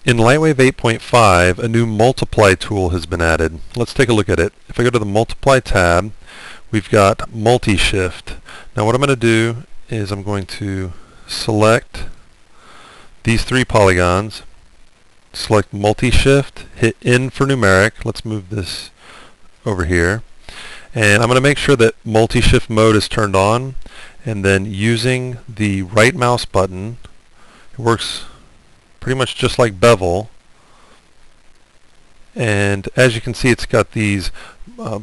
In Lightwave 8.5, a new multiply tool has been added. Let's take a look at it. If I go to the multiply tab, we've got Multishift. Now what I'm going to do is I'm going to select these three polygons, select Multishift, hit N for numeric. Let's move this over here. And I'm going to make sure that Multishift mode is turned on, and then using the right mouse button, it works pretty much just like bevel, and as you can see it's got these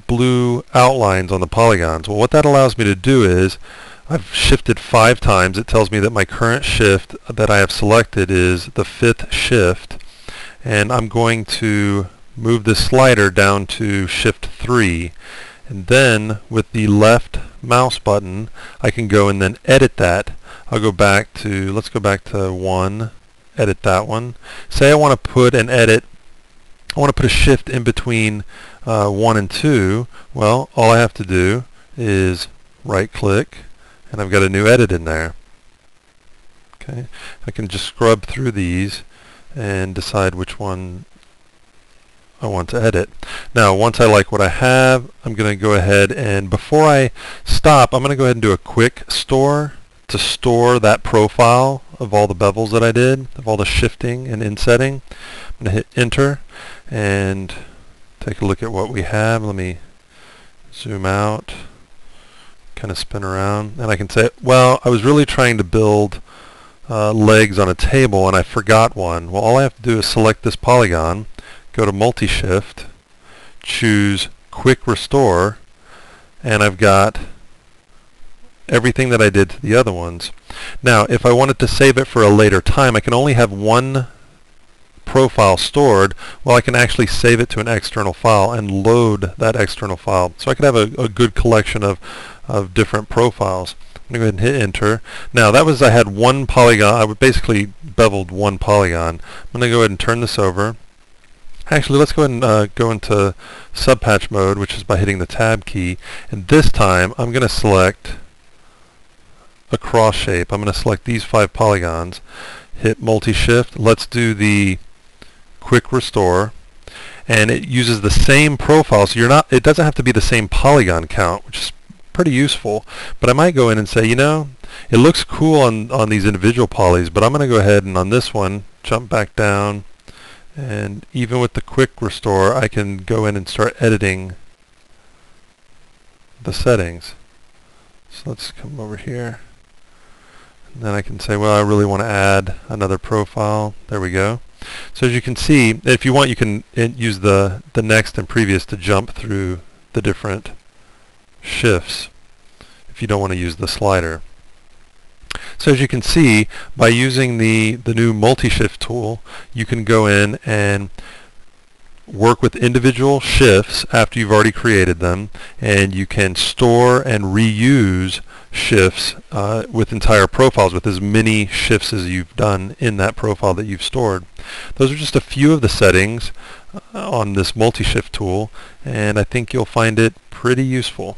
blue outlines on the polygons. Well, what that allows me to do is I've shifted 5 times. It tells me that my current shift that I have selected is the 5th shift, and I'm going to move this slider down to shift 3, and then with the left mouse button I can go and then edit that. I'll go back to, let's go back to 1, edit that one. Say I want to put an edit, I want to put a shift in between 1 and 2. Well, all I have to do is right click and I've got a new edit in there. Okay, I can just scrub through these and decide which one I want to edit. Now once I like what I have, I'm going to go ahead and before I stop, I'm going to go ahead and do a quick store to store that profile of all the bevels that I did, of all the shifting and insetting. I'm going to hit enter and take a look at what we have. Let me zoom out, kind of spin around, and I can say, well, I was really trying to build legs on a table and I forgot one. Well, all I have to do is select this polygon, go to Multishift, choose Quick Restore, and I've got everything that I did to the other ones. Now, if I wanted to save it for a later time, I can only have one profile stored. Well, I can actually save it to an external file and load that external file. So I could have a good collection of different profiles. I'm going to go ahead and hit enter. Now, that was, I had one polygon. I would basically beveled one polygon. I'm going to go ahead and turn this over. Actually, let's go ahead and go into subpatch mode, which is by hitting the tab key. And this time, I'm going to select a cross shape. I'm going to select these 5 polygons, hit multi-shift. Let's do the quick restore, and it uses the same profile, so it doesn't have to be the same polygon count, which is pretty useful. But I might go in and say, you know, it looks cool on these individual polys, but I'm going to go ahead and on this one jump back down, and even with the quick restore I can go in and start editing the settings. So let's come over here. And then I can say, well, I really want to add another profile. There we go. So as you can see, if you want, you can use the next and previous to jump through the different shifts if you don't want to use the slider. So as you can see, by using the new Multishift tool, you can go in and work with individual shifts after you've already created them, and you can store and reuse shifts with entire profiles with as many shifts as you've done in that profile that you've stored. Those are just a few of the settings on this Multishift tool, and I think you'll find it pretty useful.